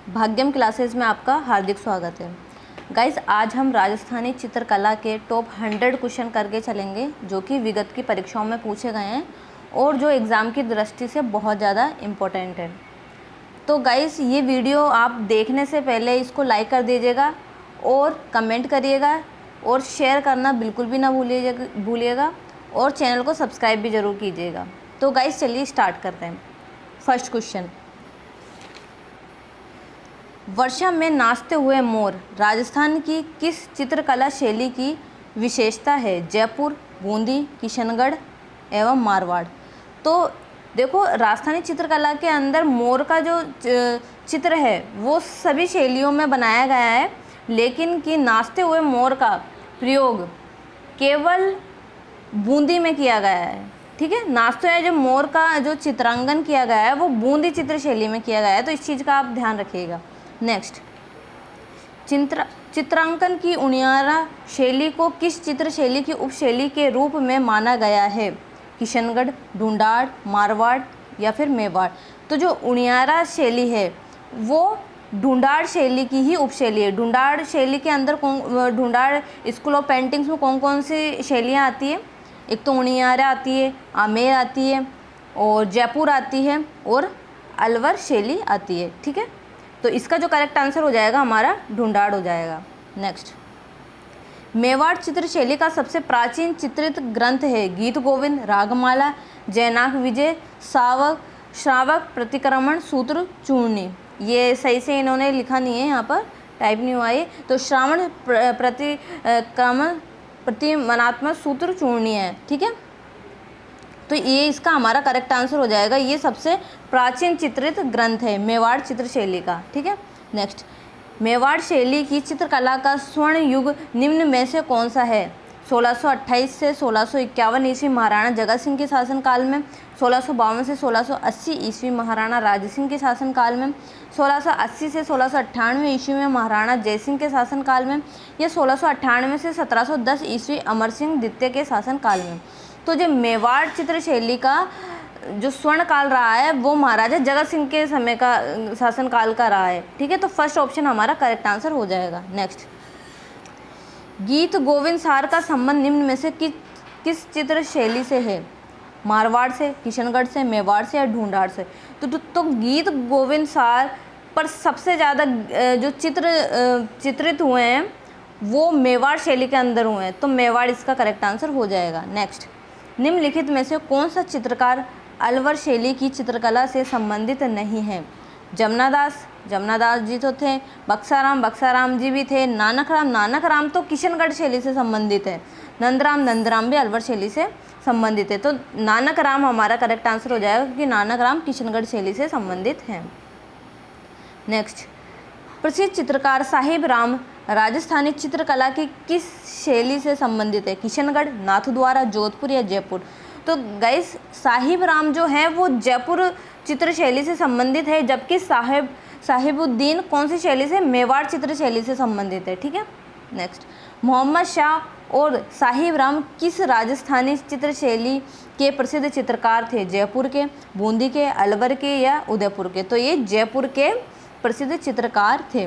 Bhagyam classes में आपका हार्दिक स्वागत है। गाइस, आज हम राजस्थानी चित्रकला के टॉप 100 क्वेश्चन करके चलेंगे जो कि विगत की परीक्षाओं में पूछे गए हैं और जो एग्ज़ाम की दृष्टि से बहुत ज़्यादा इम्पोर्टेंट है। तो गाइस, ये वीडियो आप देखने से पहले इसको लाइक कर दीजिएगा और कमेंट करिएगा और शेयर करना बिल्कुल भी ना भूलिएगा और चैनल को सब्सक्राइब भी ज़रूर कीजिएगा। तो गाइस, चलिए स्टार्ट करते हैं। फर्स्ट क्वेश्चन, वर्षा में नाचते हुए मोर राजस्थान की किस चित्रकला शैली की विशेषता है? जयपुर, बूंदी, किशनगढ़ एवं मारवाड़। तो देखो, राजस्थानी चित्रकला के अंदर मोर का जो चित्र है वो सभी शैलियों में बनाया गया है, लेकिन कि नाचते हुए मोर का प्रयोग केवल बूंदी में किया गया है। ठीक है, नाचते हुए जो मोर का जो चित्रांकन किया गया है वो बूंदी चित्र शैली में किया गया है, तो इस चीज़ का आप ध्यान रखिएगा। नेक्स्ट, चित्रांकन की उनियारा शैली को किस चित्र शैली की उपशैली के रूप में माना गया है? किशनगढ़, ढूंढाड़, मारवाड़ या फिर मेवाड़। तो जो उनियारा शैली है वो ढूंढाड़ शैली की ही उपशैली है। ढूंढाड़ शैली के अंदर ढूंढाड़ स्कूल ऑफ पेंटिंग्स में कौन कौन सी शैलियाँ आती है? एक तो उनियारा आती है, आमेर आती है और जयपुर आती है और अलवर शैली आती है। ठीक है, तो इसका जो करेक्ट आंसर हो जाएगा हमारा ढूंढाड़ हो जाएगा। नेक्स्ट, मेवाड़ चित्र शैली का सबसे प्राचीन चित्रित ग्रंथ है? गीत गोविंद, रागमाला, जैनाक विजय, श्रावक प्रतिक्रमण, सूत्र चूर्णी। ये सही से इन्होंने लिखा नहीं है, यहाँ पर टाइप नहीं हुआ है। तो श्रावण प्रतिक्रमण प्रतिमनात्मक सूत्र चूर्णी है। ठीक है, तो ये इसका हमारा करेक्ट आंसर हो जाएगा। ये सबसे प्राचीन चित्रित ग्रंथ है मेवाड़ चित्र शैली का। ठीक है, नेक्स्ट, मेवाड़ शैली की चित्रकला का स्वर्ण युग निम्न में से कौन सा है? 1628 से 1651 ईस्वी महाराणा जगत सिंह के शासनकाल में, 1652 से 1680 ईस्वी महाराणा राज सिंह के शासनकाल में, 1680 से 1698 ईस्वी में महाराणा जयसिंह के शासनकाल में, या 1698 से 1710 ईस्वी अमर सिंह द्वितीय के शासनकाल में। तो जो मेवाड़ चित्र शैली का जो स्वर्ण काल रहा है वो महाराजा जगत सिंह के समय का शासनकाल का रहा है। ठीक है, तो फर्स्ट ऑप्शन हमारा करेक्ट आंसर हो जाएगा। नेक्स्ट, गीत गोविंद सार का संबंध निम्न में से किस चित्र शैली से है? मारवाड़ से, किशनगढ़ से, मेवाड़ से या ढूंढाड़ से। तो गीत गोविंद सार पर सबसे ज़्यादा जो चित्रित हुए हैं वो मेवाड़ शैली के अंदर हुए हैं, तो मेवाड़ इसका करेक्ट आंसर हो जाएगा। नेक्स्ट, निम्नलिखित में से कौन सा चित्रकार अलवर शैली की चित्रकला से संबंधित नहीं है? जमनादास जी तो थे, बक्साराम जी भी थे, नानक राम तो किशनगढ़ शैली से संबंधित है, नंदराम भी अलवर शैली से संबंधित है। तो नानक राम हमारा करेक्ट आंसर हो जाएगा क्योंकि नानक राम किशनगढ़ शैली से संबंधित हैं। नेक्स्ट, प्रसिद्ध चित्रकार साहिब राम राजस्थानी चित्रकला की किस शैली से संबंधित है? किशनगढ़, नाथद्वारा, जोधपुर या जयपुर। तो गाइस, साहिब राम जो है वो जयपुर चित्र शैली से संबंधित है, जबकि साहिबुद्दीन कौन सी शैली से? मेवाड़ चित्र शैली से संबंधित है। ठीक है, नेक्स्ट, मोहम्मद शाह और साहिब राम किस राजस्थानी चित्र शैली के प्रसिद्ध चित्रकार थे? जयपुर के, बूंदी के, अलवर के या उदयपुर के। तो ये जयपुर के प्रसिद्ध चित्रकार थे।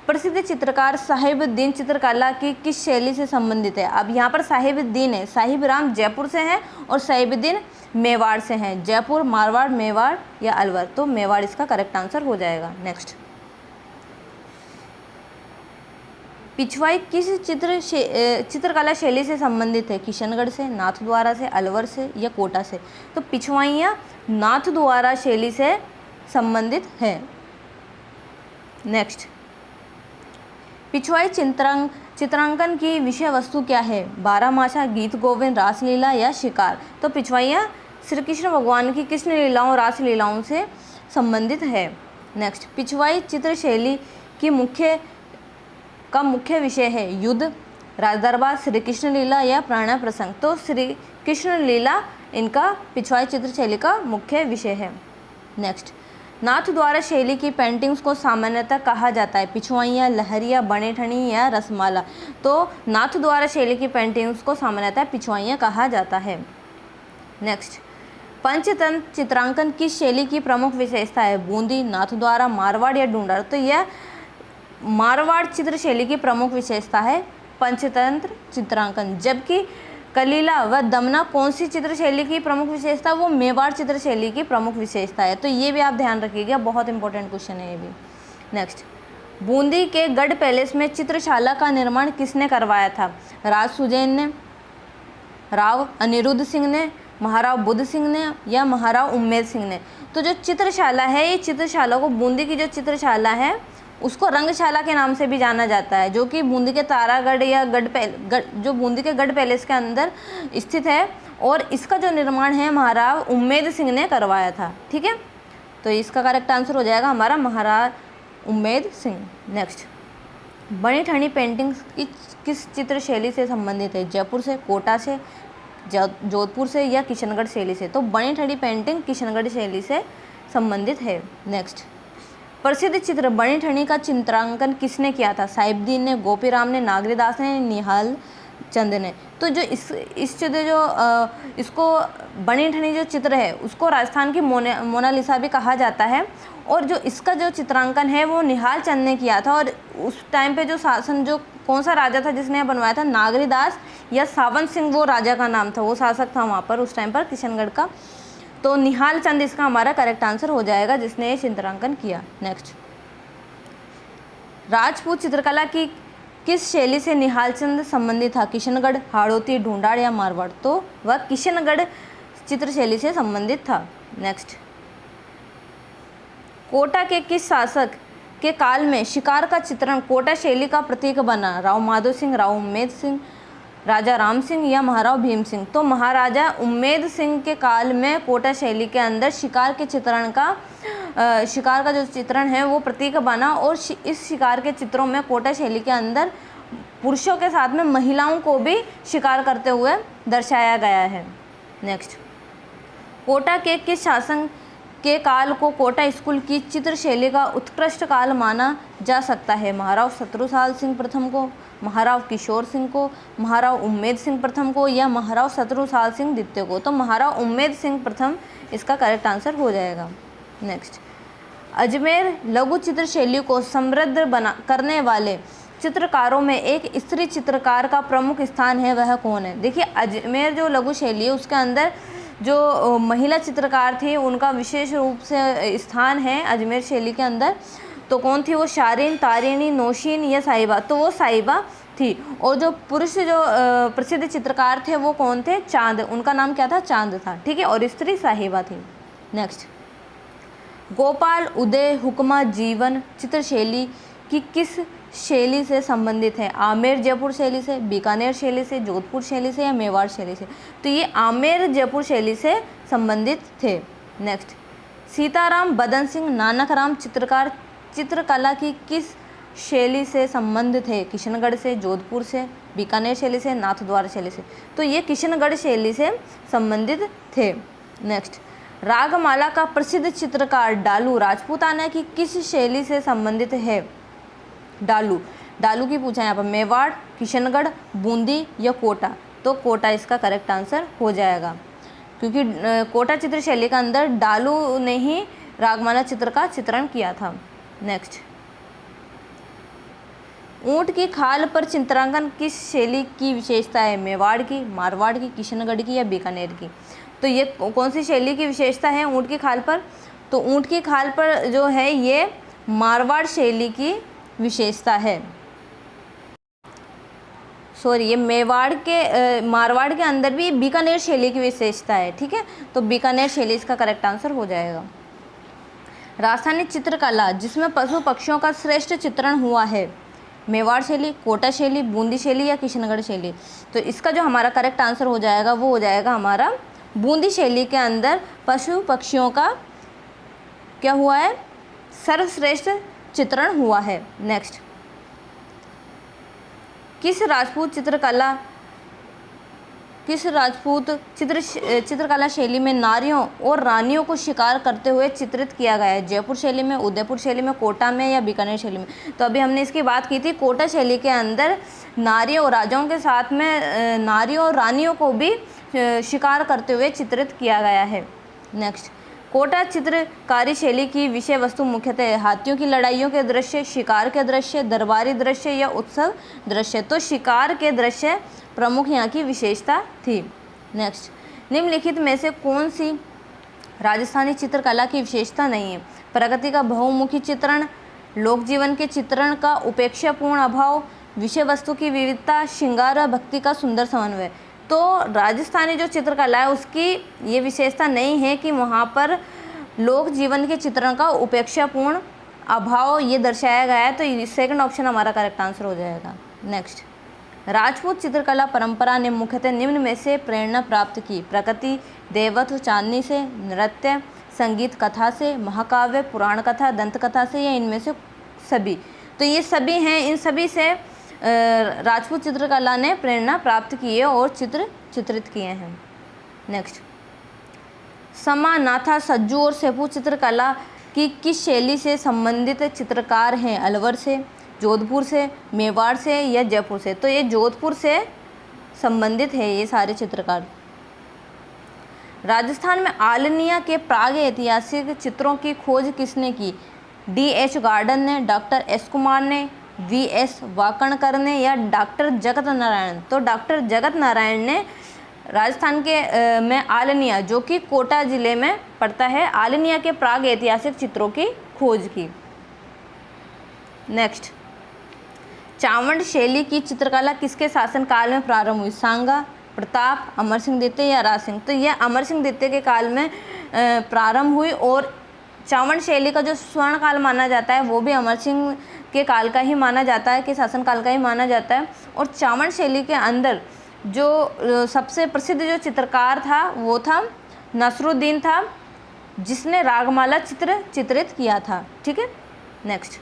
प्रसिद्ध चित्रकार साहिबुद्दीन चित्रकला की किस शैली से संबंधित है? अब यहाँ पर साहिबुद्दीन है, साहिब राम जयपुर से हैं और साहिबुद्दीन मेवाड़ से हैं। जयपुर, मारवाड़, मेवाड़ या अलवर। तो मेवाड़ इसका करेक्ट आंसर हो जाएगा। नेक्स्ट, पिछवाई किस चित्रकला शैली से संबंधित है? किशनगढ़ से, नाथद्वारा से, अलवर से या कोटा से। तो पिछवाइयाँ नाथद्वारा शैली से संबंधित है। नेक्स्ट, पिछवाई चित्रांकन की विषय वस्तु क्या है? बारहमासा, गीत गोविंद, रासलीला या शिकार। तो पिछवाइयाँ श्री कृष्ण भगवान की कृष्ण लीलाओं, रासलीलाओं से संबंधित है। नेक्स्ट, पिछवाई चित्र शैली की मुख्य विषय है? युद्ध, राजदरबार, श्री कृष्ण लीला या प्रणय प्रसंग। तो श्री कृष्ण लीला इनका पिछवाई चित्र शैली का मुख्य विषय है। नेक्स्ट, नाथद्वारा शैली की पेंटिंग्स को सामान्यतः कहा जाता है? पिछवाइयाँ, लहरिया, बनेठनी या रसमाला। तो नाथद्वारा शैली की पेंटिंग्स को सामान्यतः पिछवाइयाँ कहा जाता है। नेक्स्ट, पंचतंत्र चित्रांकन किस शैली की प्रमुख विशेषता है? बूंदी, नाथद्वारा, मारवाड़ या ढूंढाड़? तो यह मारवाड़ चित्र शैली की प्रमुख विशेषता है पंचतंत्र चित्रांकन। जबकि कलीला व दमना कौन सी चित्र शैली की प्रमुख विशेषता? वो मेवाड़ चित्र शैली की प्रमुख विशेषता है। तो ये भी आप ध्यान रखिएगा, बहुत इंपॉर्टेंट क्वेश्चन है ये भी। नेक्स्ट, बूंदी के गढ़ पैलेस में चित्रशाला का निर्माण किसने करवाया था? राज सुजैन ने, राव अनिरुद्ध सिंह ने, महाराव बुद्ध सिंह ने या महाराव उम्मेद सिंह ने? तो जो चित्रशाला है, ये चित्रशाला को, बूंदी की जो चित्रशाला है उसको रंगशाला के नाम से भी जाना जाता है, जो कि बूंदी के तारागढ़ या जो बूंदी के गढ़ पैलेस के अंदर स्थित है। और इसका जो निर्माण है महाराव उम्मेद सिंह ने करवाया था। ठीक है, तो इसका करेक्ट आंसर हो जाएगा हमारा महाराज उम्मेद सिंह। नेक्स्ट, बनी ठनी पेंटिंग किस चित्र शैली से संबंधित है? जयपुर से, कोटा से, जोधपुर से या किशनगढ़ शैली से? तो बनी ठनी पेंटिंग किशनगढ़ शैली से संबंधित है। नेक्स्ट, प्रसिद्ध चित्र बनी ठनी का चित्रांकन किसने किया था? साहिबदीन ने, गोपीराम ने, नागरीदास ने, निहाल चंद ने? तो जो इस चित्र इसको बनी ठनी जो चित्र है उसको राजस्थान की मोनालिसा भी कहा जाता है। और जो इसका जो चित्रांकन है वो निहाल चंद ने किया था। और उस टाइम पे जो शासन, जो कौन सा राजा था जिसने बनवाया था? नागरीदास या सावंत सिंह, वो राजा का नाम था, वो शासक था वहाँ पर उस टाइम पर किशनगढ़ का। तो निहाल चंद इसका हमारा करेक्ट आंसर हो जाएगा, जिसने ये चित्रांकन किया। नेक्स्ट, राजपूत चित्रकला की किस शैली से निहाल चंद संबंधित था? किशनगढ़, हाड़ौती, ढूंढाड़ या मारवाड़? तो वह किशनगढ़ चित्र शैली से संबंधित था। नेक्स्ट, कोटा के किस शासक के काल में शिकार का चित्रण कोटा शैली का प्रतीक बना? राव माधो सिंह, राव उम्मेद सिंह, राजा राम सिंह या महाराव भीम सिंह? तो महाराजा उम्मेद सिंह के काल में कोटा शैली के अंदर शिकार के चित्रण का शिकार का जो चित्रण है वो प्रतीक बना। और इस शिकार के चित्रों में कोटा शैली के अंदर पुरुषों के साथ में महिलाओं को भी शिकार करते हुए दर्शाया गया है। नेक्स्ट, कोटा के किस शासन के काल को कोटा स्कूल की चित्र शैली का उत्कृष्ट काल माना जा सकता है? महाराव शत्रुसाल सिंह प्रथम को, महाराव किशोर सिंह को, महाराव उम्मेद सिंह प्रथम को या महाराव शत्रुसाल सिंह द्वितीय को? तो महाराव उम्मेद सिंह प्रथम इसका करेक्ट आंसर हो जाएगा। नेक्स्ट, अजमेर लघु चित्र शैली को समृद्ध करने वाले चित्रकारों में एक स्त्री चित्रकार का प्रमुख स्थान है, वह कौन है? देखिए, अजमेर जो लघु शैली है उसके अंदर जो महिला चित्रकार थी उनका विशेष रूप से स्थान है अजमेर शैली के अंदर। तो कौन थी वो? शारीन, तारिणी, नौशीन या साहिबा? तो वो साहिबा थी। और जो पुरुष जो प्रसिद्ध चित्रकार थे वो कौन थे? चांद, उनका नाम क्या था? चांद था। ठीक है, और स्त्री साहिबा थी। नेक्स्ट, गोपाल उदय हुक्मा जीवन चित्र शैली की किस शैली से संबंधित है? आमेर जयपुर शैली से, बीकानेर शैली से, जोधपुर शैली से या मेवाड़ शैली से? तो ये आमेर जयपुर शैली से संबंधित थे। नेक्स्ट, सीताराम बदन सिंह नानकराम चित्रकार चित्रकला की किस शैली से संबंधित है? किशनगढ़ से, जोधपुर से, बीकानेर शैली से, नाथद्वारा शैली से? तो ये किशनगढ़ शैली से संबंधित थे। नेक्स्ट, रागमाला का प्रसिद्ध चित्रकार डालू राजपूताना की किस शैली से संबंधित है? डालू की पूछा यहाँ पर। मेवाड़, किशनगढ़, बूंदी या कोटा? तो कोटा इसका करेक्ट आंसर हो जाएगा, क्योंकि कोटा चित्र शैली के अंदर डालू ने ही रागमाला चित्र का चित्रण किया था। नेक्स्ट, ऊंट की खाल पर चित्रांकन किस शैली की विशेषता है? मेवाड़ की, मारवाड़ की, किशनगढ़ की या बीकानेर की? तो ये कौन सी शैली की विशेषता है ऊंट की खाल पर? तो ऊंट की खाल पर जो है ये मारवाड़ शैली की विशेषता है। सॉरी, ये मारवाड़ के अंदर भी बीकानेर शैली की विशेषता है। ठीक है, तो बीकानेर शैली इसका करेक्ट आंसर हो जाएगा। राजस्थानी चित्रकला जिसमें पशु पक्षियों का श्रेष्ठ चित्रण हुआ है? मेवाड़ शैली, कोटा शैली, बूंदी शैली या किशनगढ़ शैली? तो इसका जो हमारा करेक्ट आंसर हो जाएगा वो हो जाएगा हमारा बूंदी शैली के अंदर पशु पक्षियों का क्या हुआ है? सर्वश्रेष्ठ चित्रण हुआ है। नेक्स्ट, किस राजपूत चित्रकला शैली में नारियों और रानियों को शिकार करते हुए चित्रित किया गया है? जयपुर शैली में, उदयपुर शैली में, कोटा में या बीकानेर शैली में? तो अभी हमने इसकी बात की थी, कोटा शैली के अंदर नारियों और राजाओं के साथ में नारियों और रानियों को भी शिकार करते हुए चित्रित किया गया है। नेक्स्ट, कोटा चित्रकारी शैली की विषय वस्तु मुख्यतः हाथियों की लड़ाइयों के दृश्य, शिकार के दृश्य, दरबारी दृश्य या उत्सव दृश्य। तो शिकार के दृश्य प्रमुख यहाँ की विशेषता थी। नेक्स्ट, निम्नलिखित में से कौन सी राजस्थानी चित्रकला की विशेषता नहीं है? प्रकृति का बहुमुखी चित्रण, लोक जीवन के चित्रण का उपेक्षापूर्ण अभाव, विषय वस्तु की विविधता, श्रृंगार और भक्ति का सुंदर समन्वय। तो राजस्थानी जो चित्रकला है उसकी ये विशेषता नहीं है कि वहाँ पर लोक जीवन के चित्रण का उपेक्षापूर्ण अभाव ये दर्शाया गया है। तो सेकंड ऑप्शन हमारा करेक्ट आंसर हो जाएगा। नेक्स्ट, राजपूत चित्रकला परंपरा ने मुख्यतः निम्न में से प्रेरणा प्राप्त की? प्रकृति, देवत्व, चांदनी से, नृत्य, संगीत, कथा से, महाकाव्य, पुराण कथा, दंत कथा से या इनमें से सभी? तो ये सभी हैं, इन सभी से राजपूत चित्रकला ने प्रेरणा प्राप्त की है और चित्रित किए हैं। नेक्स्ट, समा, नाथा, सज्जू और सेपू चित्रकला की किस शैली से संबंधित चित्रकार हैं? अलवर से, जोधपुर से, मेवाड़ से या जयपुर से? तो ये जोधपुर से संबंधित है ये सारे चित्रकार। राजस्थान में आलनिया के प्राग ऐतिहासिक चित्रों की खोज किसने की? D.H. गार्डन ने, डॉक्टर एस कुमार ने, V.S. वाकणकर ने या डॉक्टर जगत नारायण? तो डॉक्टर जगत नारायण ने राजस्थान के में आलनिया, जो कि कोटा जिले में पड़ता है, आलनिया के प्राग ऐतिहासिक चित्रों की खोज की। नेक्स्ट, चावंड शैली की चित्रकला किसके शासनकाल में प्रारंभ हुई? सांगा, प्रताप, अमर सिंह द्वितीय या राज सिंह? तो यह अमर सिंह द्वितीय के काल में प्रारंभ हुई और चावंड शैली का जो स्वर्ण काल माना जाता है वो भी अमर सिंह के काल का ही माना जाता है, कि शासनकाल का ही माना जाता है। और चावंड शैली के अंदर जो सबसे प्रसिद्ध जो चित्रकार था वो था नसरुद्दीन था, जिसने रागमाला चित्रित किया था। ठीक है। नेक्स्ट,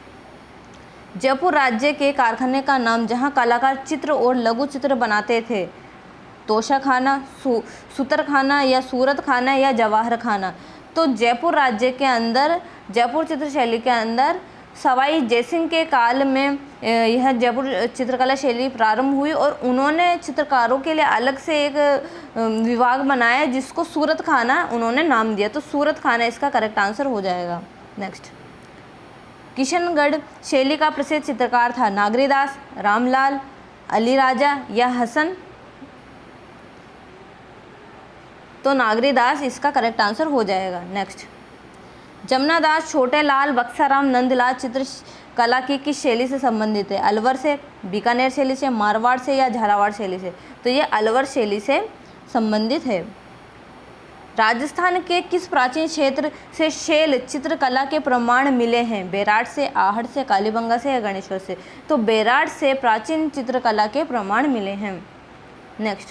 जयपुर राज्य के कारखाने का नाम जहां कलाकार चित्र और लघु चित्र बनाते थे? तोशाखाना, सूतरखाना या सूरत खाना या जवाहर खाना? तो जयपुर राज्य के अंदर, जयपुर चित्र शैली के अंदर सवाई जयसिंह के काल में यह जयपुर चित्रकला शैली प्रारंभ हुई और उन्होंने चित्रकारों के लिए अलग से एक विभाग बनाया जिसको सूरत खाना उन्होंने नाम दिया। तो सूरत खाना इसका करेक्ट आंसर हो जाएगा। नेक्स्ट, किशनगढ़ शैली का प्रसिद्ध चित्रकार था? नागरीदास, रामलाल, अली राजा या हसन? तो नागरीदास इसका करेक्ट आंसर हो जाएगा। नेक्स्ट, जमुना दास, छोटे लाल, बक्साराम, नंदलाल चित्रकला की किस शैली से संबंधित है? अलवर से, बीकानेर शैली से, मारवाड़ से या झालावाड़ शैली से? तो ये अलवर शैली से संबंधित है। राजस्थान के किस प्राचीन क्षेत्र से शैल चित्रकला के प्रमाण मिले हैं? बेराट से, आहट से, कालीबंगा से या गणेश्वर से? तो बेराट से प्राचीन चित्रकला के प्रमाण मिले हैं। नेक्स्ट,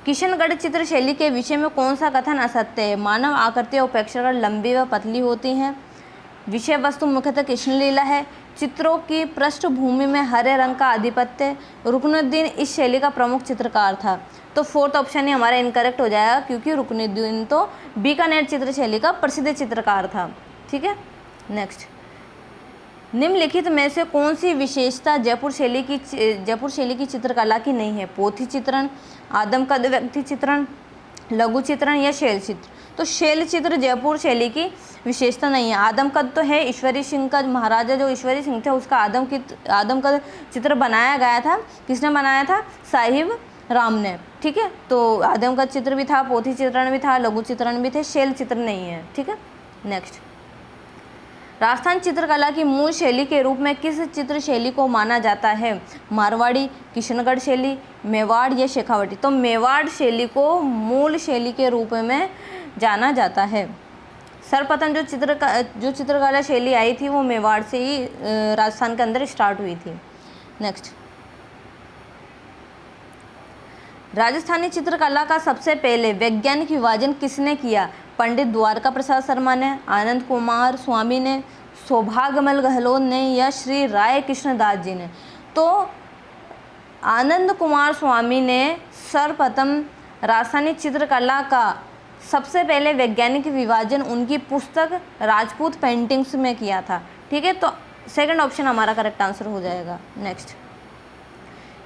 किशनगढ़ चित्र शैली के विषय में कौन सा कथन असत्य है? मानव आकृतियाँ अपेक्षाकृत लंबी व पतली होती हैं। विषय वस्तु मुख्यतः कृष्ण लीला है। चित्रों की पृष्ठभूमि में हरे रंग का आधिपत्य। रुकनुद्दीन इस शैली का प्रमुख चित्रकार था। तो फोर्थ ऑप्शन ही हमारा इनकरेक्ट हो जाएगा, क्योंकि रुकनुद्दीन तो बीकानेर चित्र शैली का प्रसिद्ध चित्रकार था। ठीक है। नेक्स्ट, निम्नलिखित में से कौन सी विशेषता जयपुर शैली की चित्रकला की नहीं है? पोथी चित्रण, आदमकद व्यक्ति चित्रण, लघु चित्रण या शैल चित्र? तो शैल चित्र जयपुर शैली की विशेषता नहीं है। आदमकद तो है, ईश्वरी सिंह का महाराजा जो ईश्वरी सिंह थे उसका आदमकद चित्र बनाया गया था। किसने बनाया था? साहिब राम ने। ठीक है। तो आदमकद चित्र भी था, पोथी चित्रण भी था, लघु चित्रण भी थे, शैल चित्र नहीं है। ठीक है। नेक्स्ट, राजस्थान चित्रकला की मूल शैली के रूप में किस चित्र शैली को माना जाता है? मारवाड़ी, किशनगढ़ शैली, मेवाड़ या शेखावटी? तो मेवाड़ शैली को मूल शैली के रूप में जाना जाता है। सर्वप्रथम जो चित्रकला शैली आई थी वो मेवाड़ से ही राजस्थान के अंदर स्टार्ट हुई थी। नेक्स्ट, राजस्थानी चित्रकला का सबसे पहले वैज्ञानिक विभाजन किसने किया? पंडित द्वारका प्रसाद शर्मा ने, आनंद कुमार स्वामी ने, सौभाग्यमल गहलोत ने या श्री राय कृष्णदास जी ने? तो आनंद कुमार स्वामी ने सर्वप्रथम राजस्थानी चित्रकला का सबसे पहले वैज्ञानिक विभाजन उनकी पुस्तक राजपूत पेंटिंग्स में किया था। ठीक है। तो सेकंड ऑप्शन हमारा करेक्ट आंसर हो जाएगा। नेक्स्ट,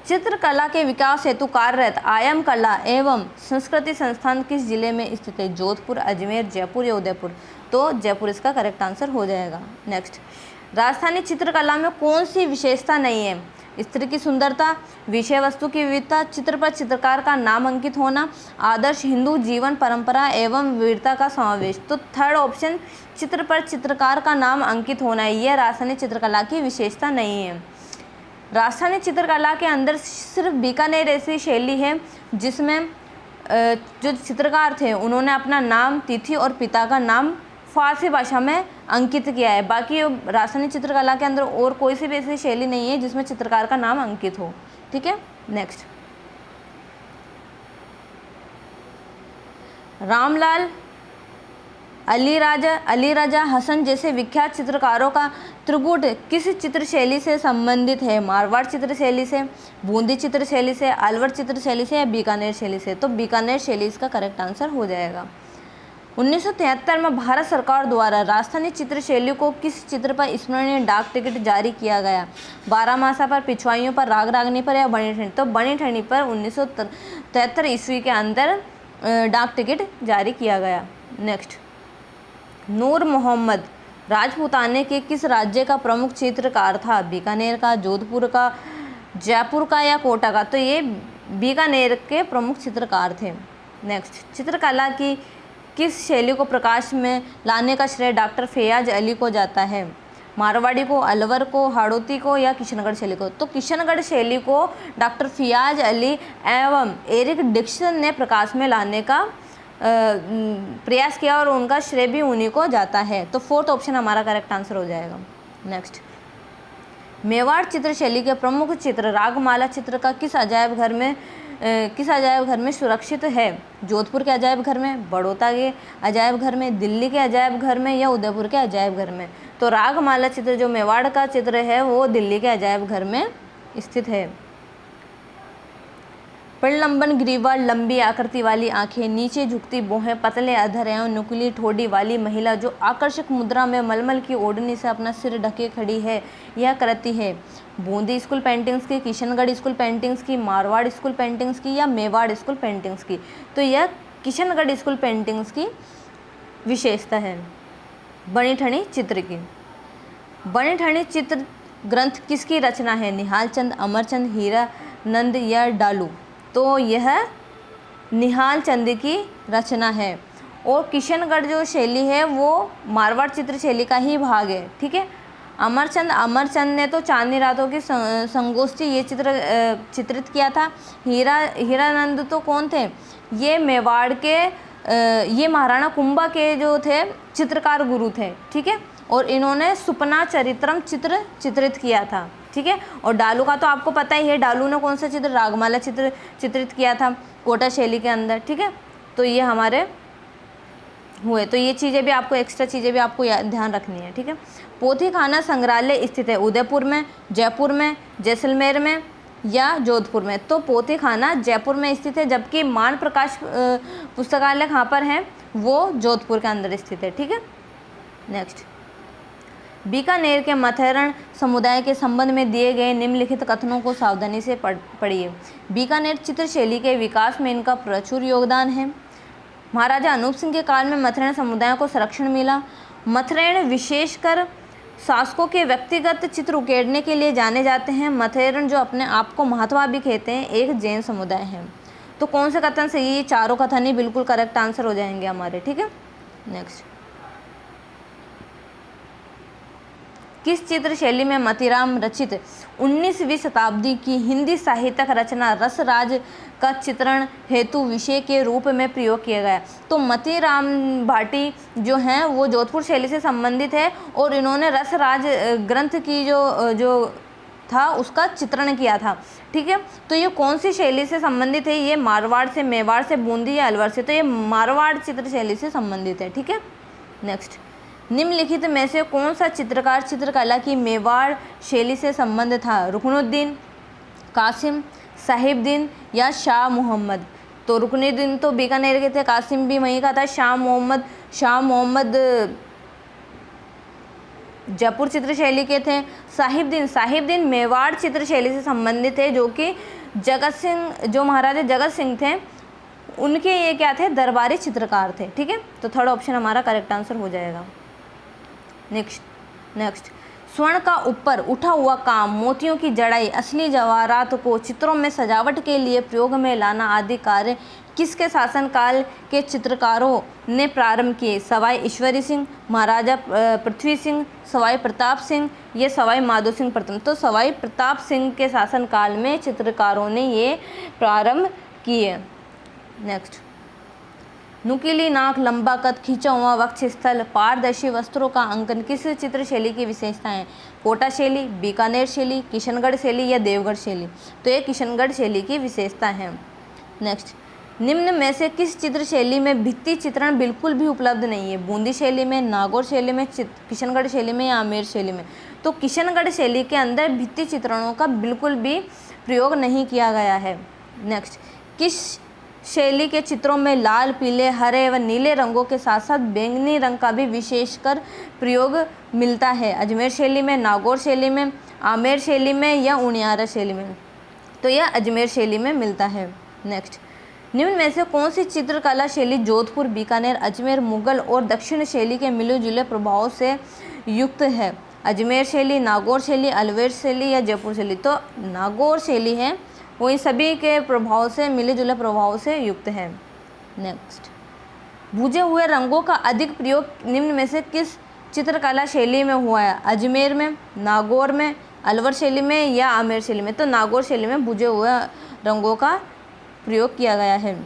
चित्रकला के विकास हेतु कार्यरत आयम कला एवं संस्कृति संस्थान किस जिले में स्थित है? जोधपुर, अजमेर, जयपुर या उदयपुर? तो जयपुर इसका करेक्ट आंसर हो जाएगा। नेक्स्ट, राजस्थानी चित्रकला में कौन सी विशेषता नहीं है? स्त्री की सुंदरता, विषय वस्तु की विविधता, चित्र पर चित्रकार का नाम अंकित होना, आदर्श हिंदू जीवन परंपरा एवं वीरता का समावेश। तो थर्ड ऑप्शन, चित्र पर चित्रकार का नाम अंकित होना है, यह राजस्थानी चित्रकला की विशेषता नहीं है। राजस्थानी चित्रकला के अंदर सिर्फ बीकानेर ऐसी शैली है जिसमें जो चित्रकार थे उन्होंने अपना नाम, तिथि और पिता का नाम फारसी भाषा में अंकित किया है। बाकी राजस्थानी चित्रकला के अंदर और कोई सी भी ऐसी शैली नहीं है जिसमें चित्रकार का नाम अंकित हो। ठीक है, नेक्स्ट, रामलाल, अली राजा हसन जैसे विख्यात चित्रकारों का त्रिगुट किस चित्र शैली से संबंधित है? मारवाड़ चित्र शैली से, बूंदी चित्र शैली से, अलवर चित्र शैली से या बीकानेर शैली से? तो बीकानेर शैली इसका करेक्ट आंसर हो जाएगा। 1973 में भारत सरकार द्वारा राजस्थानी चित्र शैली को किस चित्र पर स्मरणीय डाक टिकट जारी किया गया? बारामासा पर, पिछवाइयों पर, राग रागनी पर या बनी ठनी? तो बनी ठनी पर 1973 ईस्वी के अंदर डाक टिकट जारी किया गया। नेक्स्ट, नूर मोहम्मद राजपूताने के किस राज्य का प्रमुख चित्रकार था? बीकानेर का, जोधपुर का, जयपुर का या कोटा का? तो ये बीकानेर के प्रमुख चित्रकार थे। नेक्स्ट, चित्रकला की किस शैली को प्रकाश में लाने का श्रेय डॉक्टर फैयाज अली को जाता है? मारवाड़ी को, अलवर को, हाड़ौती को या किशनगढ़ शैली को? तो किशनगढ़ शैली को डॉक्टर फैयाज अली एवं एरिक डिक्सन ने प्रकाश में लाने का प्रयास किया और उनका श्रेय भी उन्हीं को जाता है। तो फोर्थ ऑप्शन हमारा करेक्ट आंसर हो जाएगा। नेक्स्ट, मेवाड़ चित्र शैली के प्रमुख चित्र रागमाला चित्र का किस अजायब घर में सुरक्षित है? जोधपुर के अजायब घर में, बड़ौदा के अजायब घर में, दिल्ली के अजायब घर में या उदयपुर के अजायब घर में? तो रागमाला चित्र जो मेवाड़ का चित्र है वो दिल्ली के अजायब घर में स्थित है। प्रलंबन ग्रीवा, लंबी आकृति वाली आंखें, नीचे झुकती भौहें, पतले अधर एवं नुकीली ठोड़ी वाली महिला जो आकर्षक मुद्रा में मलमल की ओढ़नी से अपना सिर ढके खड़ी है, यह करती है बूंदी स्कूल पेंटिंग्स की, किशनगढ़ स्कूल पेंटिंग्स की, मारवाड़ स्कूल पेंटिंग्स की या मेवाड़ स्कूल पेंटिंग्स की? तो यह किशनगढ़ स्कूल पेंटिंग्स की विशेषता है। बनी ठनी चित्र की, बनी ठनी चित्र ग्रंथ किसकी रचना है? निहाल चंद, अमरचंद, हीरानंद या डालू? तो यह निहाल चंद की रचना है। और किशनगढ़ जो शैली है वो मारवाड़ चित्र शैली का ही भाग है। ठीक है, अमरचंद ने तो चांदनी रातों की संगोष्ठी ये चित्रित किया था। हीरानंद तो कौन थे? ये मेवाड़ के ये महाराणा कुंभा के जो थे चित्रकार गुरु थे। ठीक है, और इन्होंने सुपना चरित्रम चित्रित किया था। ठीक है, और डालू का तो आपको पता ही है, डालू ने कौन सा चित्र? रागमाला चित्र चित्रित किया था कोटा शैली के अंदर। ठीक है, तो ये हमारे हुए। तो ये चीज़ें भी आपको, एक्स्ट्रा चीज़ें भी आपको ध्यान रखनी है। ठीक है, पोथी खाना संग्रहालय स्थित है उदयपुर में, जयपुर में, जैसलमेर में या जोधपुर में? तो पोथी खाना जयपुर में स्थित है, जबकि मान प्रकाश पुस्तकालय कहाँ पर है? वो जोधपुर के अंदर स्थित है। ठीक है, नेक्स्ट, बीकानेर के मथेरण समुदाय के संबंध में दिए गए निम्नलिखित कथनों को सावधानी से पढ़िए। बीकानेर चित्र शैली के विकास में इनका प्रचुर योगदान है। महाराजा अनूप सिंह के काल में मथेरण समुदाय को संरक्षण मिला। मथेरण विशेषकर शासकों के व्यक्तिगत चित्र उकेरने के लिए जाने जाते हैं। मथेरण जो अपने आप को महात्मा भी कहते हैं, एक जैन समुदाय है। तो कौन से कथन से? ये चारों कथन ही बिल्कुल करेक्ट आंसर हो जाएंगे हमारे। ठीक है, नेक्स्ट, किस चित्र शैली में मतीराम रचित 19वीं शताब्दी की हिंदी साहित्यिक रचना रसराज का चित्रण हेतु विषय के रूप में प्रयोग किया गया? तो मतीराम भाटी जो हैं वो जोधपुर शैली से संबंधित है और इन्होंने रसराज ग्रंथ की जो था उसका चित्रण किया था। ठीक है, तो ये कौन सी शैली से संबंधित है? ये मारवाड़ से, मेवाड़ से, बूंदी या अलवर से? तो ये मारवाड़ चित्र शैली से संबंधित है। ठीक है, नेक्स्ट, निम्नलिखित में से कौन सा चित्रकार चित्रकला की मेवाड़ शैली से संबंध था? रुकनुद्दीन, कासिम, साहिबदीन या शाह मोहम्मद? तो रुकनुद्दीन तो बीकानेर के थे, कासिम भी वहीं का था, शाह मोहम्मद जयपुर चित्र शैली के थे। साहिबदीन मेवाड़ चित्र शैली से संबंधित है, जो कि जो महाराजा जगत सिंह थे उनके ये क्या थे, दरबारी चित्रकार थे। ठीक है, तो थर्ड ऑप्शन हमारा करेक्ट आंसर हो जाएगा। नेक्स्ट स्वर्ण का ऊपर उठा हुआ काम, मोतियों की जड़ाई, असली जवाहरात को चित्रों में सजावट के लिए प्रयोग में लाना आदि कार्य किसके शासनकाल के चित्रकारों ने प्रारंभ किए? सवाई ईश्वरी सिंह, महाराजा पृथ्वी सिंह, सवाई प्रताप सिंह या सवाई माधो सिंह प्रथम। तो सवाई प्रताप सिंह के शासनकाल में चित्रकारों ने ये प्रारंभ किए। नेक्स्ट नुकीली नाक, लंबा कद, खींचा हुआ वक्षस्थल, पारदर्शी वस्त्रों का अंकन किस चित्र शैली की विशेषता है? कोटा शैली, बीकानेर शैली, किशनगढ़ शैली या देवगढ़ शैली। तो ये किशनगढ़ शैली की विशेषता है। नेक्स्ट निम्न में से किस चित्र शैली में भित्ति चित्रण बिल्कुल भी उपलब्ध नहीं है? बूंदी शैली में, नागौर शैली में, किशनगढ़ शैली में या आमेर शैली में। तो किशनगढ़ शैली के अंदर भित्ति चित्रणों का बिल्कुल भी प्रयोग नहीं किया गया है। नेक्स्ट किस शैली के चित्रों में लाल, पीले, हरे व नीले रंगों के साथ साथ बैंगनी रंग का भी विशेषकर प्रयोग मिलता है? अजमेर शैली में, नागौर शैली में, आमेर शैली में या उनियारा शैली में। तो यह अजमेर शैली में मिलता है। नेक्स्ट निम्न में से कौन सी चित्रकला शैली जोधपुर, बीकानेर, अजमेर, मुगल और दक्षिण शैली के मिले जुले प्रभाव से युक्त है? अजमेर शैली, नागौर शैली, अलवर शैली या जयपुर शैली। तो नागौर शैली है वो इन सभी के प्रभाव से, मिले जुले प्रभाव से युक्त है। नेक्स्ट भुजे हुए रंगों का अधिक प्रयोग निम्न में से किस चित्रकला शैली में हुआ है? अजमेर में, नागौर में, अलवर शैली में या आमेर शैली में। तो नागौर शैली में भुजे हुए रंगों का प्रयोग किया गया है।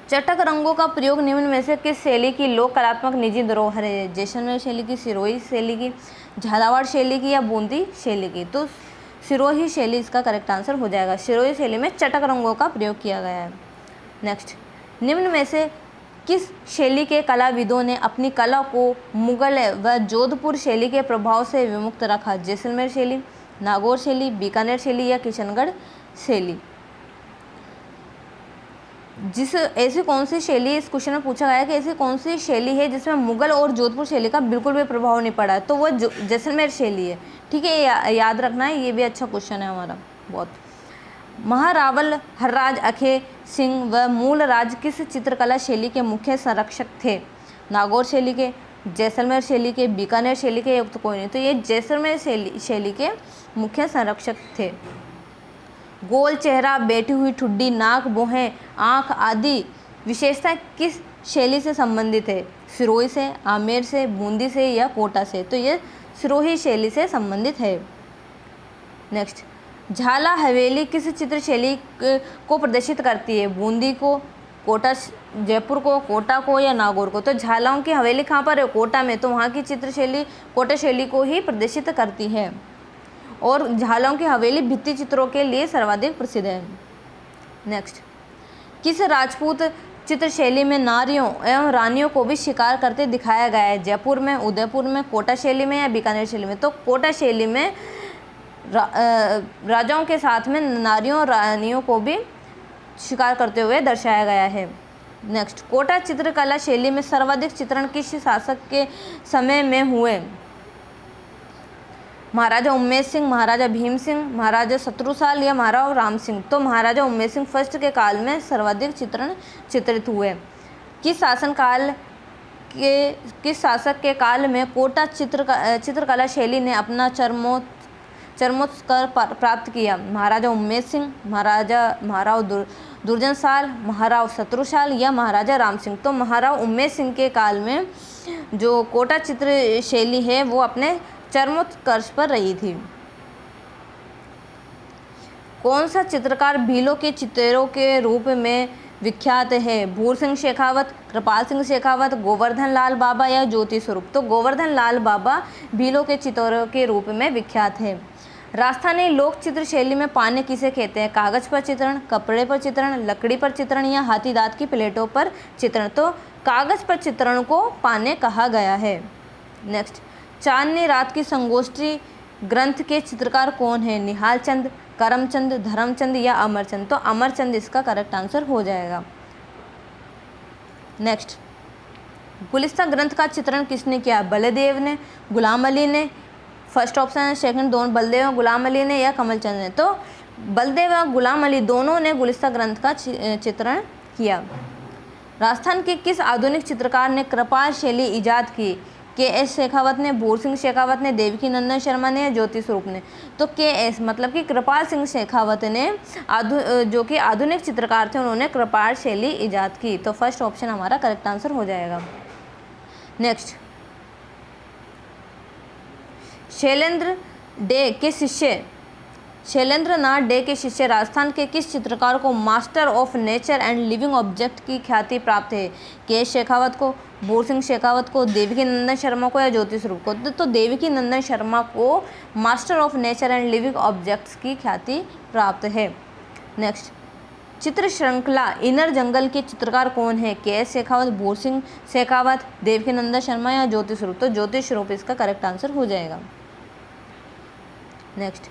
चटक रंगों का प्रयोग निम्न में से किस शैली की लोक कलात्मक निजी धरोहर है? जैसलमेर शैली की, सिरोही शैली की, झालावाड़ शैली की या बूंदी शैली की। तो सिरोही शैली इसका करेक्ट आंसर हो जाएगा। सिरोही शैली में चटक रंगों का प्रयोग किया गया है। नेक्स्ट निम्न में से किस शैली के कलाविदों ने अपनी कला को मुगल व जोधपुर शैली के प्रभाव से विमुक्त रखा? जैसलमेर शैली, नागौर शैली, बीकानेर शैली या किशनगढ़ शैली। ऐसी कौन सी शैली, इस क्वेश्चन में पूछा गया है कि ऐसी कौन सी शैली है जिसमें मुगल और जोधपुर शैली का बिल्कुल भी प्रभाव नहीं पड़ा है? तो वो जैसलमेर शैली है। ठीक है, याद रखना है, ये भी अच्छा क्वेश्चन है हमारा बहुत। महारावल, हर्राज अखे सिंह व मूलराज किस चित्रकला शैली के मुख्य संरक्षक थे? नागौर शैली के, जैसलमेर शैली के, बीकानेर शैली के, युक्त कोई नहीं। तो ये जैसलमेर शैली के मुख्य संरक्षक थे। गोल चेहरा, बैठी हुई ठुड्डी, नाक, भौहें, आँख आदि विशेषता किस शैली से संबंधित है? सिरोही से, आमेर से, बूंदी से या कोटा से। तो ये सिरोही शैली से संबंधित है। नेक्स्ट झाला हवेली किस चित्र शैली को प्रदर्शित करती है? बूंदी को, कोटा, जयपुर को, कोटा को या नागौर को। तो झालाओं की हवेली कहाँ पर है? कोटा में। तो वहाँ की चित्र शैली कोटा शैली को ही प्रदर्शित करती है। और झालाओं की हवेली भित्ति चित्रों के लिए सर्वाधिक प्रसिद्ध है। नेक्स्ट किस राजपूत चित्र शैली में नारियों एवं रानियों को भी शिकार करते दिखाया गया है? जयपुर में, उदयपुर में, कोटा शैली में या बीकानेर शैली में। तो कोटा शैली में राजाओं के साथ में नारियों और रानियों को भी शिकार करते हुए दर्शाया गया है। नेक्स्ट कोटा चित्रकला शैली में सर्वाधिक चित्रण किस शासक के समय में हुए? महाराजा उम्मेद सिंह, महाराजा भीम सिंह, महाराजा शत्रुसाल या महाराव राम सिंह। तो महाराजा उम्मेद सिंह फर्स्ट के काल में सर्वाधिक चित्रण चित्रित हुए। किस शासक के काल में कोटा चित्रकला शैली ने अपना चरमोत्कर्ष प्राप्त किया? महाराजा उम्मेद सिंह, महाराव दुर्जनसाल, महाराव शत्रुसाल या महाराजा राम सिंह। तो महाराव उम्मेद सिंह के काल में जो कोटा चित्र शैली है वो अपने चरमोत्कर्ष पर रही थी। कौन सा चित्रकार भीलों के चित्रों के रूप में विख्यात है? भूर सिंह शेखावत, कृपाल सिंह शेखावत, गोवर्धन लाल बाबा या ज्योति स्वरूप। तो गोवर्धन लाल बाबा भीलों के चित्रों के रूप में विख्यात है। राजस्थानी लोक चित्र शैली में पाने किसे कहते हैं? कागज पर चित्रण, कपड़े पर चित्रण, लकड़ी पर चित्रण या हाथी दांत की प्लेटों पर चित्रण। तो कागज पर चित्रण को पाने कहा गया है। नेक्स्ट चांदनी रात की संगोष्ठी ग्रंथ के चित्रकार कौन है? निहाल चंद, करमचंद, धर्मचंद या अमरचंद। तो अमरचंद इसका करेक्ट आंसर हो जाएगा। नेक्स्ट गुलिस्ता ग्रंथ का चित्रण किसने किया? बलदेव ने, गुलाम अली ने? फर्स्ट ऑप्शन है, सेकंड दोनों, बलदेव और गुलाम अली ने या कमलचंद ने? तो बलदेव और गुलाम अली दोनों ने गुलिस्ता ग्रंथ का चित्रण किया। राजस्थान के किस आधुनिक चित्रकार ने कृपाल शैली इजाद की? के.एस. शेखावत ने, भूर सिंह शेखावत ने, देवकी नंदन शर्मा ने या ज्योति स्वरूप ने? तो के.एस. मतलब कि कृपाल सिंह शेखावत ने जो कि आधुनिक चित्रकार थे, उन्होंने कृपाल शैली इजाद की। तो फर्स्ट ऑप्शन हमारा करेक्ट आंसर हो जाएगा। नेक्स्ट, शैलेंद्र डे के शिष्य, शैलेंद्र नाथ डे के शिष्य राजस्थान के किस चित्रकार को master of nature and living object की ख्याति प्राप्त है? के.एस. शेखावत को, भूर सिंह शेखावत को, देवकी नंदन शर्मा को या ज्योति स्वरूप को? तो देवकी नंदन शर्मा को master of nature and living objects की ख्याति प्राप्त है। नेक्स्ट, चित्र श्रृंखला इनर जंगल के चित्रकार कौन है? के.एस. शेखावत, भूर सिंह शेखावत, देवकी नंदन शर्मा या ज्योति स्वरूप? तो ज्योति स्वरूप इसका करेक्ट आंसर हो जाएगा। नेक्स्ट,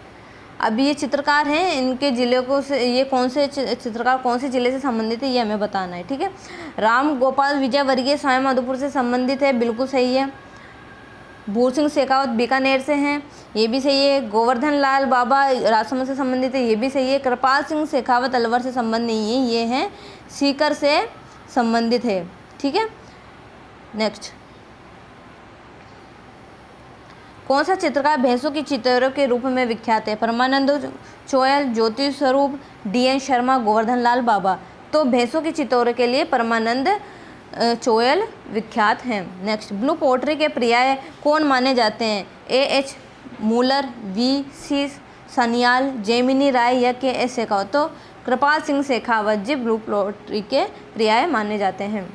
अब ये चित्रकार हैं, इनके ज़िले को से ये कौन से चित्रकार कौन से ज़िले से संबंधित है ये हमें बताना है। ठीक है, राम गोपाल विजयवर्गीय स्वयं मधुपुर से संबंधित है, बिल्कुल सही है। भूर सिंह शेखावत बीकानेर से हैं, ये भी सही है। गोवर्धन लाल बाबा राजसमंद से संबंधित है, ये भी सही है। कृपाल सिंह शेखावत अलवर से संबंध नहीं है, ये हैं सीकर से संबंधित है। ठीक है, नेक्स्ट, कौन सा चित्रकार भैंसों की चित्रों के रूप में विख्यात है? परमानंद चोयल, ज्योति स्वरूप, डी.एन. शर्मा, गोवर्धन लाल बाबा? तो भैंसों की चित्रों के लिए परमानंद चोयल विख्यात हैं। नेक्स्ट, ब्लू पोट्री के पर्याय कौन माने जाते हैं? A H. Muller, V C. Sanyal, Jamini Roy या के.एस. शेखावत? तो कृपाल सिंह शेखावत जी ब्लू पोट्री के पर्याय माने जाते हैं।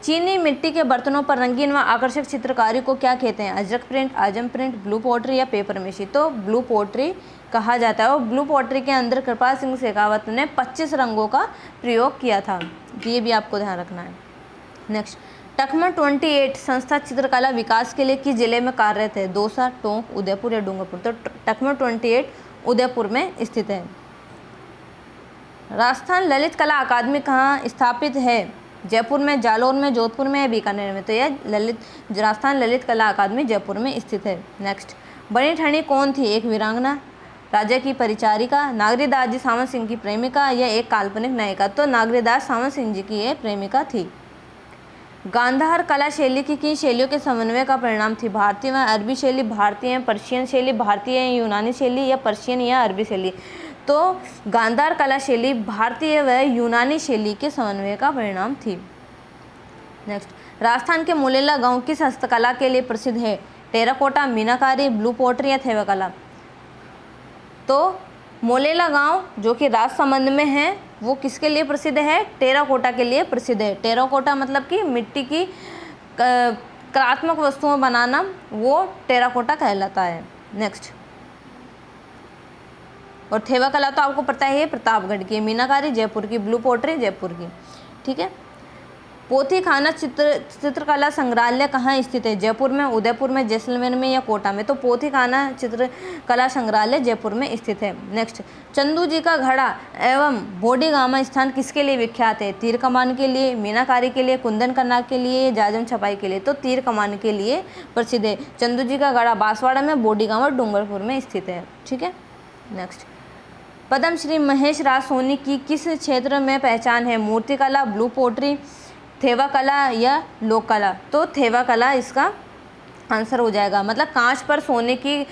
चीनी मिट्टी के बर्तनों पर रंगीन व आकर्षक चित्रकारी को क्या कहते हैं? अजरक प्रिंट, आजम प्रिंट, ब्लू पोट्री या पेपर मेशी? तो ब्लू पोट्री कहा जाता है। और ब्लू पोट्री के अंदर कृपाल सिंह शेखावत ने 25 रंगों का प्रयोग किया था, ये भी आपको ध्यान रखना है। नेक्स्ट, टकमन 28 संस्था चित्रकला विकास के लिए किस जिले में कार्यरत है? दौसा, टोंक, उदयपुर या डूंगरपुर? तो टकमन 28 उदयपुर में स्थित है। राजस्थान ललित कला अकादमी कहाँ स्थापित है? जयपुर में, जालौर में, जोधपुर में या बीकानेर में? तो यह राजस्थान ललित कला अकादमी जयपुर में स्थित है। नेक्स्ट, बनी ठनी कौन थी? एक वीरांगना, राजा की परिचारिका, नागरीदास जी सावंत सिंह की प्रेमिका या एक काल्पनिक नायिका? तो नागरीदास सावंत सिंह जी की यह प्रेमिका थी। गांधार कला शैली की किन शैलियों के समन्वय का परिणाम थी? भारतीय व अरबी शैली, भारतीय पर्शियन शैली, भारतीय यूनानी शैली या पर्शियन या अरबी शैली? तो गांधार कला शैली भारतीय व यूनानी शैली के समन्वय का परिणाम थी। नेक्स्ट, राजस्थान के मुलेला गांव किस हस्तकला के लिए प्रसिद्ध है? टेराकोटा, मीनाकारी, ब्लू पोट्री या थेवा कला? तो मोलेला गांव जो कि राजसमंद में है वो किसके लिए प्रसिद्ध है? टेराकोटा के लिए प्रसिद्ध है। टेराकोटा मतलब कि मिट्टी की कलात्मक वस्तुओं बनाना, वो टेराकोटा कहलाता है। नेक्स्ट, और थेवा कला तो आपको पता ही है, प्रतापगढ़ की। मीनाकारी जयपुर की, ब्लू पोट्री जयपुर की। ठीक है, पोथी खाना चित्रकला संग्रहालय कहाँ स्थित है? जयपुर में, उदयपुर में, जैसलमेर में या कोटा में? तो पोथी खाना चित्रकला संग्रहालय जयपुर में स्थित है। नेक्स्ट, चंदू जी का घड़ा एवं बोडीगामा स्थान किसके लिए विख्यात है? तीर कमान के लिए, मीनाकारी के लिए, कुंदन करनाग के लिए, जाजम छपाई के लिए? तो तीर कमान के लिए प्रसिद्ध है। चंदू जी का घड़ा बांसवाड़ा में, बोडीगामा डूंगरपुर में स्थित है। ठीक है, नेक्स्ट, पद्मश्री महेश राज सोनी की किस क्षेत्र में पहचान है? मूर्तिकला, ब्लू पोट्री, थेवा कला या लोक कला? तो थेवा कला इसका आंसर हो जाएगा। मतलब कांच पर सोने की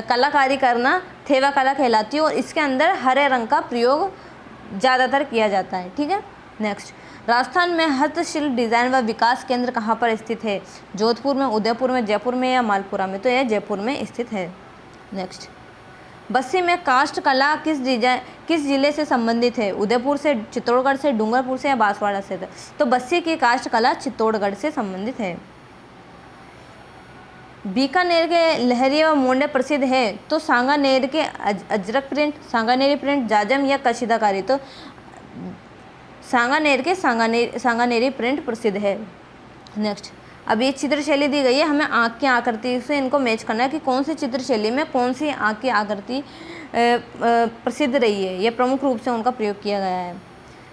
कलाकारी करना थेवा कला कहलाती है और इसके अंदर हरे रंग का प्रयोग ज़्यादातर किया जाता है। ठीक है, नेक्स्ट, राजस्थान में हस्तशिल्प डिज़ाइन व विकास केंद्र कहाँ पर स्थित है? जोधपुर में, उदयपुर में, जयपुर में या मालपुरा में? तो यह जयपुर में स्थित है। नेक्स्ट, बस्सी में काष्ठ कला किस जिले से संबंधित है? उदयपुर से, चित्तौड़गढ़ से, डूंगरपुर से या बांसवाड़ा से? तो बस्सी की काष्ठ कला चित्तौड़गढ़ से संबंधित है। बीकानेर के लहरिया व मोंडे प्रसिद्ध है? तो सांगानेर के अजरक प्रिंट, सांगानेरी प्रिंट, जाजम या कशीदाकारी? तो सांगानेर के सांगानेरी प्रिंट प्रसिद्ध है। नेक्स्ट, अब ये चित्र शैली दी गई है, हमें आँख की आकृति से इनको मैच करना है कि कौन सी चित्र शैली में कौन सी आँख की आकृति प्रसिद्ध रही है, ये प्रमुख रूप से उनका प्रयोग किया गया है।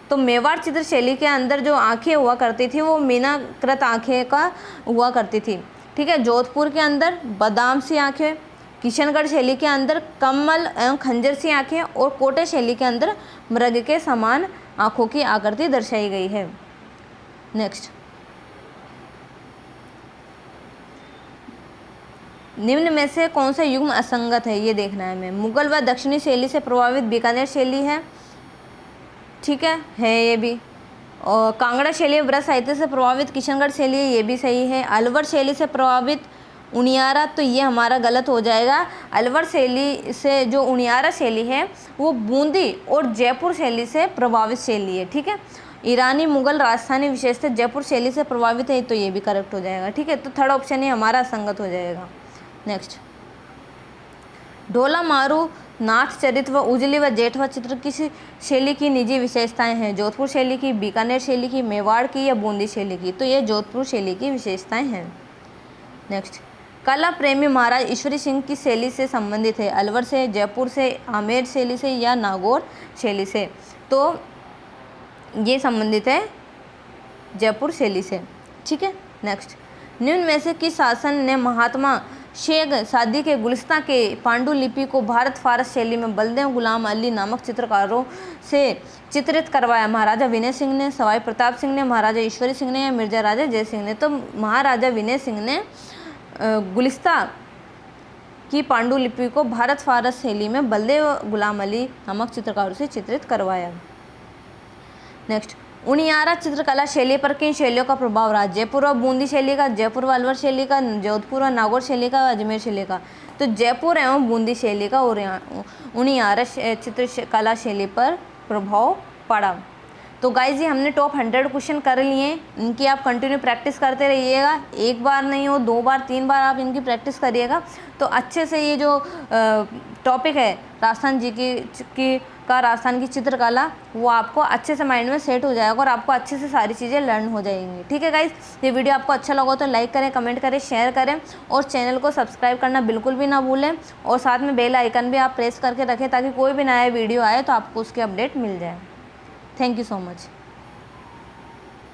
तो मेवाड़ चित्र शैली के अंदर जो आंखें हुआ करती थी वो मीनाकृत आंखें का हुआ करती थी, ठीक है। जोधपुर के अंदर बादाम सी आंखें, किशनगढ़ शैली के अंदर कमल एवं खंजर सी आंखें और कोटे शैली के अंदर मृग के समान आंखों की आकृति दर्शाई गई है। नेक्स्ट, निम्न में से कौन सा युग्म असंगत है, ये देखना है हमें। मुगल व दक्षिणी शैली से प्रभावित बीकानेर शैली है, ठीक है ये भी। और कांगड़ा शैली व्रत साहित्य से प्रभावित किशनगढ़ शैली है, ये भी सही है। अलवर शैली से प्रभावित उनियारा, तो ये हमारा गलत हो जाएगा। अलवर शैली से जो उनियारा शैली है वो बूंदी और जयपुर शैली से प्रभावित शैली है, ठीक है। ईरानी मुगल राजस्थानी विशेषतः जयपुर शैली से प्रभावित है, तो ये भी करेक्ट हो जाएगा, ठीक है। तो थर्ड ऑप्शन ही हमारा असंगत हो जाएगा। नेक्स्ट, ढोला मारू, नाथ चरित व उजली व जेठवा चित्र किस शैली की निजी विशेषताएं हैं? जोधपुर शैली की, बीकानेर शैली की, मेवाड़ की या बूंदी शैली की? तो ये जोधपुर शैली की विशेषताएं हैं। नेक्स्ट, कला प्रेमी महाराज ईश्वरी सिंह की शैली से संबंधित है? अलवर से, जयपुर से, आमेर शैली से या नागौर शैली से? तो ये संबंधित है जयपुर शैली से, ठीक है। नेक्स्ट, निम्न में से किस शासन ने महात्मा शेख सादी के गुलिस्तां के पांडुलिपि को भारत फारस शैली में बलदेव गुलाम अली नामक चित्रकारों से चित्रित करवाया? महाराजा विनय सिंह ने, सवाई प्रताप सिंह ने, महाराजा ईश्वरी सिंह ने या मिर्जा राजा जय सिंह ने? तो महाराजा विनय सिंह ने गुलिस्तां की पांडुलिपि को भारत फारस शैली में बलदेव गुलाम अली नामक चित्रकारों से चित्रित करवाया। नेक्स्ट, उनियारा चित्रकला शैली पर किन शैलियों का प्रभाव रहा? जयपुर और बूंदी शैली का, जयपुर व अलवर शैली का, जोधपुर और नागौर शैली का, अजमेर शैली का? तो जयपुर एवं बूंदी शैली का उनियारा चित्रकला शैली पर प्रभाव पड़ा। तो गाइज ये हमने टॉप 100 क्वेश्चन कर लिए, इनकी आप कंटिन्यू प्रैक्टिस करते रहिएगा। एक बार नहीं हो, 2 बार 3 बार आप इनकी प्रैक्टिस करिएगा, तो अच्छे से ये जो टॉपिक है राजस्थान जी की राजस्थान की चित्रकला, वो आपको अच्छे से माइंड में सेट हो जाएगा और आपको अच्छे से सारी चीज़ें लर्न हो जाएंगी, ठीक है गाइज। ये वीडियो आपको अच्छा लगा तो लाइक करें, कमेंट करें, शेयर करें और चैनल को सब्सक्राइब करना बिल्कुल भी ना भूलें। और साथ में बेल आइकन भी आप प्रेस करके रखें ताकि कोई भी नया वीडियो आए तो आपको उसकी अपडेट मिल जाए। Thank you so much.